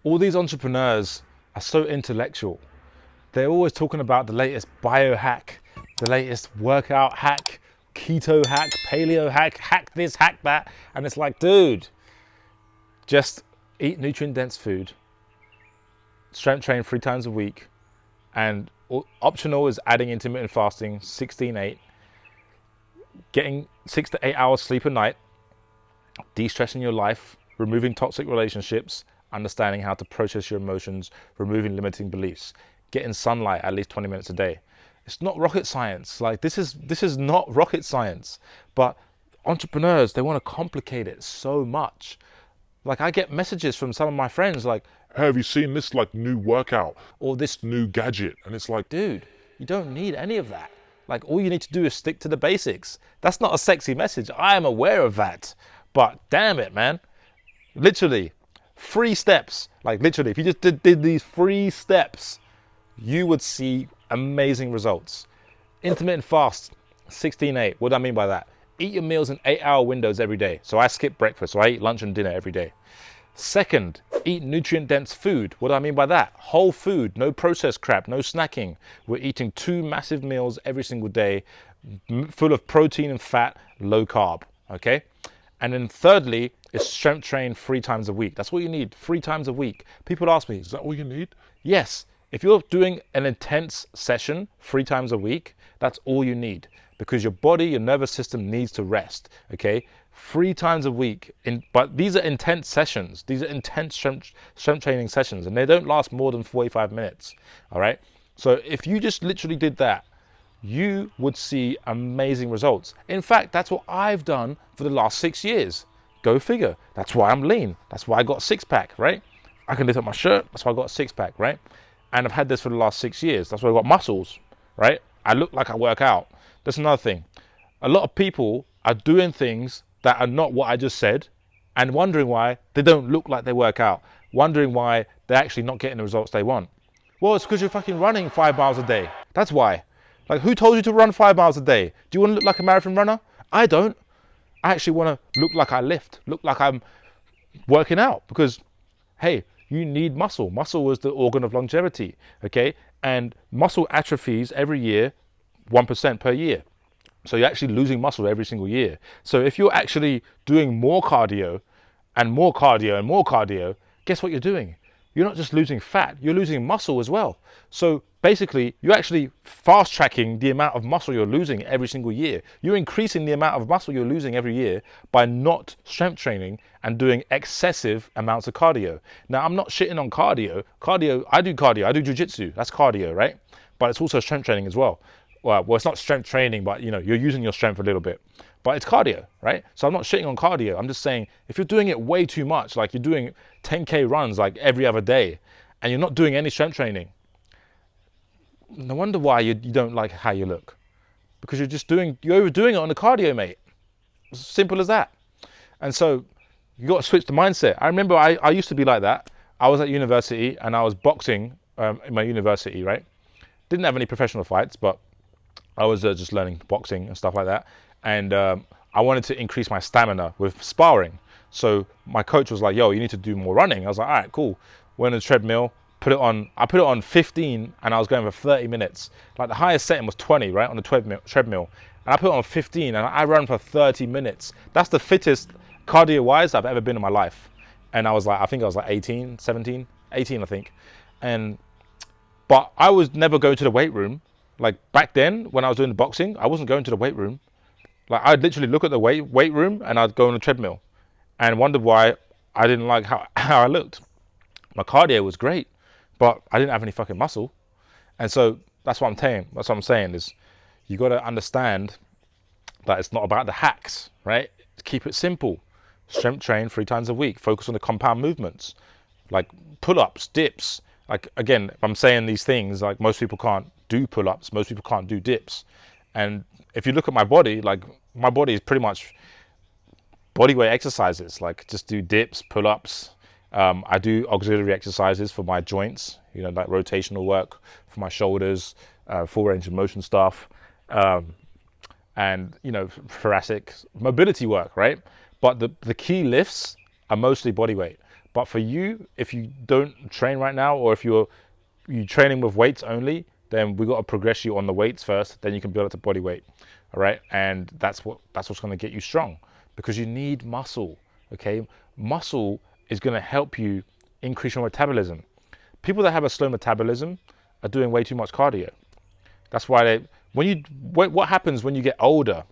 all these entrepreneurs are so intellectual. They're always talking about the latest biohack, the latest workout hack, keto hack, paleo hack, hack this, hack that. And it's like, dude, just eat nutrient dense food, strength train 3 times a week, and optional is adding intermittent fasting, 16-8, getting 6 to 8 hours sleep a night, de-stressing your life, removing toxic relationships, understanding how to process your emotions, removing limiting beliefs, getting sunlight at least 20 minutes a day. It's not rocket science. Like this is not rocket science, but entrepreneurs, they want to complicate it so much. Like I get messages from some of my friends like, "Hey, have you seen this like new workout or this new gadget?" And it's like, dude, you don't need any of that. Like all you need to do is stick to the basics. That's not a sexy message. I am aware of that. But damn it, man. Literally, 3 steps. Like literally, if you just did these 3 steps, you would see amazing results. Intermittent fast, 16-8. What do I mean by that? Eat your meals in 8-hour windows every day. So I skip breakfast, so I eat lunch and dinner every day. Second, eat nutrient-dense food. What do I mean by that? Whole food, no processed crap, no snacking. We're eating 2 massive meals every single day, full of protein and fat, low carb, okay? And then thirdly, is strength train 3 times a week. That's what you need, 3 times a week. People ask me, "Is that all you need?" yes. If you're doing an intense session 3 times a week, that's all you need because your body, your nervous system needs to rest, okay? 3 times a week, but these are intense sessions. These are intense strength training sessions and they don't last more than 45 minutes, all right? So if you just literally did that, you would see amazing results. In fact, that's what I've done for the last 6 years. Go figure. That's why I'm lean. That's why I got a 6-pack, right? I can lift up my shirt. That's why I got a 6-pack, right? And I've had this for the last 6 years. That's why I got muscles, right? I look like I work out. That's another thing. A lot of people are doing things that are not what I just said and wondering why they don't look like they work out, wondering why they're actually not getting the results they want. Well, it's because you're fucking running 5 miles a day. That's why. Like, who told you to run 5 miles a day? Do you want to look like a marathon runner? I don't. I actually want to look like I lift, look like I'm working out because, hey, you need muscle. Muscle is the organ of longevity, okay? And muscle atrophies every year, 1% per year. So you're actually losing muscle every single year. So if you're actually doing more cardio and more cardio and more cardio, guess what you're doing? You're not just losing fat, you're losing muscle as well. So basically, you're actually fast tracking the amount of muscle you're losing every single year. You're increasing the amount of muscle you're losing every year by not strength training and doing excessive amounts of cardio. Now, I'm not shitting on cardio. I do jiu-jitsu, that's cardio, right? But it's also strength training as well. Well, it's not strength training, but you're using your strength a little bit. But it's cardio, right? So I'm not shitting on cardio. I'm just saying if you're doing it way too much, like you're doing 10K runs like every other day, and you're not doing any strength training, no wonder why you don't like how you look. Because you're overdoing it on the cardio, mate. It's simple as that. And so you got to switch the mindset. I remember I used to be like that. I was at university and I was boxing in my university, right? Didn't have any professional fights, but I was just learning boxing and stuff like that. And I wanted to increase my stamina with sparring. So my coach was like, yo, you need to do more running. I was like, all right, cool. Went on the treadmill, I put it on 15 and I was going for 30 minutes. Like the highest setting was 20, right, on the treadmill. And I put it on 15 and I ran for 30 minutes. That's the fittest cardio-wise I've ever been in my life. And I think I was like 18, 17, 18, I think. But I was never going to the weight room. Like back then when I was doing the boxing, I wasn't going to the weight room. Like I'd literally look at the weight room and I'd go on the treadmill and wonder why I didn't like how I looked. My cardio was great, but I didn't have any fucking muscle. And so that's what I'm saying. That's what I'm saying is you got to understand that it's not about the hacks, right? Keep it simple. Strength train 3 times a week. Focus on the compound movements, like pull-ups, dips. Like again, if I'm saying these things, like most people can't do pull-ups, most people can't do dips. And if you look at my body, like my body is pretty much body weight exercises, like just do dips, pull-ups. I do auxiliary exercises for my joints, like rotational work for my shoulders, full range of motion stuff, and thoracic mobility work, right? But the key lifts are mostly body weight. But for you, if you don't train right now, or if you training with weights only, then we got to progress you on the weights first, then you can build up to body weight. All right, and that's what's going to get you strong, because you need muscle. Okay, muscle is going to help you increase your metabolism. People that have a slow metabolism are doing way too much cardio. That's why what happens when you get older,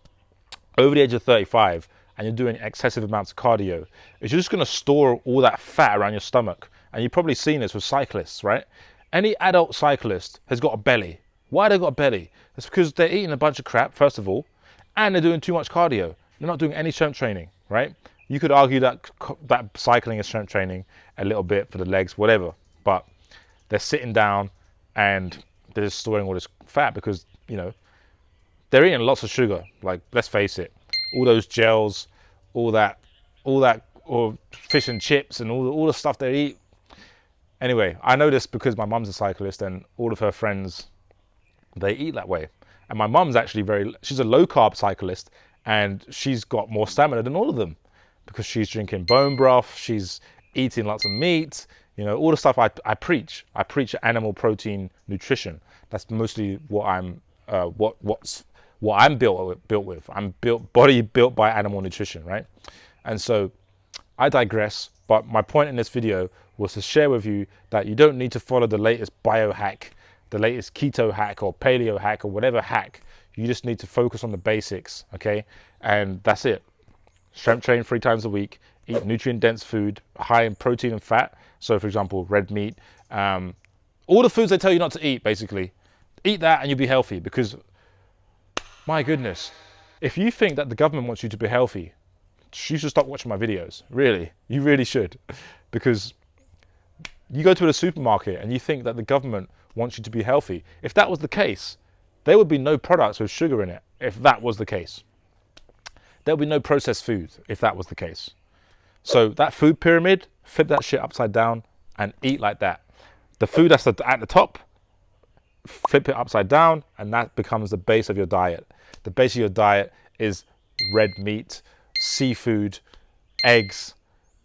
over the age of 35, and you're doing excessive amounts of cardio, is you're just going to store all that fat around your stomach. And you've probably seen this with cyclists, right? Any adult cyclist has got a belly. Why they got a belly? It's because they're eating a bunch of crap, first of all, and they're doing too much cardio. They're not doing any strength training, right? You could argue that cycling is strength training a little bit for the legs, whatever, but they're sitting down and they're just storing all this fat because, you know, they're eating lots of sugar. Like, let's face it, all those gels, all that, or fish and chips and all the stuff they eat. Anyway, I know this because my mum's a cyclist and all of her friends, they eat that way. And my mum's actually she's a low carb cyclist, and she's got more stamina than all of them because she's drinking bone broth, she's eating lots of meat, you know, all the stuff I preach. I preach animal protein nutrition. That's mostly what I'm built with. I'm body built by animal nutrition, right? And so I digress, but my point in this video was to share with you that you don't need to follow the latest biohack, the latest keto hack or paleo hack or whatever hack. You just need to focus on the basics, okay? And that's it. Strength train 3 times a week, eat nutrient-dense food, high in protein and fat. So, for example, red meat, all the foods they tell you not to eat, basically. Eat that and you'll be healthy, because, my goodness, if you think that the government wants you to be healthy, you should stop watching my videos. Really, you really should. Because you go to the supermarket and you think that the government wants you to be healthy. If that was the case, there would be no products with sugar in it, if that was the case. There would be no processed food, if that was the case. So that food pyramid, flip that shit upside down and eat like that. The food that's at the top, flip it upside down, and that becomes the base of your diet. The base of your diet is red meat, seafood, eggs,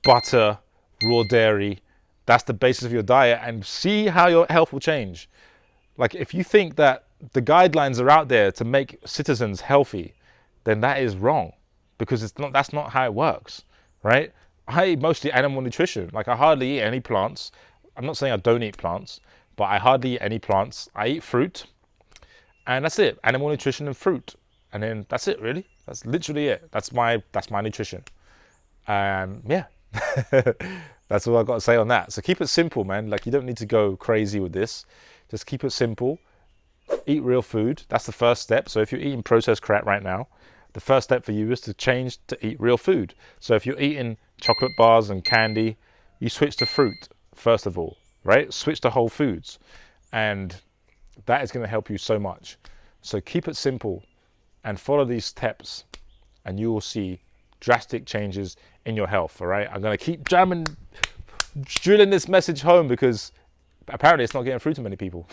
butter, raw dairy. That's the basis of your diet, and see how your health will change. Like, if you think that the guidelines are out there to make citizens healthy, then that is wrong, because that's not how it works, right? I eat mostly animal nutrition. Like, I hardly eat any plants. I'm not saying I don't eat plants, but I hardly eat any plants. I eat fruit, and that's it. Animal nutrition and fruit, and then that's it, really. That's literally it. That's my nutrition. Yeah. That's all I've got to say on that. So keep it simple, man. Like, you don't need to go crazy with this. Just keep it simple. Eat real food. That's the first step. So if you're eating processed crap right now, the first step for you is to change to eat real food. So if you're eating chocolate bars and candy, you switch to fruit, first of all, right? Switch to whole foods. And that is going to help you so much. So keep it simple and follow these steps, and you will see drastic changes in your health. All right, I'm going to keep drilling this message home, because apparently it's not getting through to many people.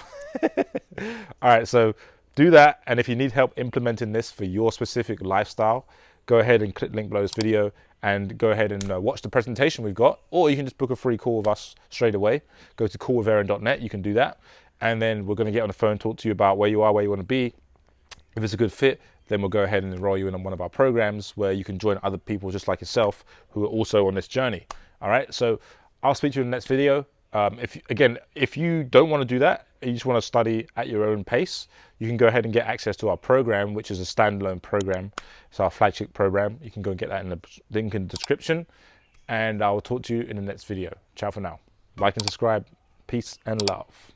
All right, so do that, and if you need help implementing this for your specific lifestyle, go ahead and click the link below this video and go ahead and watch the presentation we've got, or you can just book a free call with us straight away. Go to callwithaaron.net, you can do that, and then we're going to get on the phone, talk to you about where you are, where you want to be. If it's a good fit, then we'll go ahead and enroll you in one of our programs where you can join other people just like yourself who are also on this journey. All right, so I'll speak to you in the next video. If you don't want to do that, you just want to study at your own pace, you can go ahead and get access to our program, which is a standalone program. It's our flagship program. You can go and get that in the link in the description, and I will talk to you in the next video. Ciao for now. Like and subscribe. Peace and love.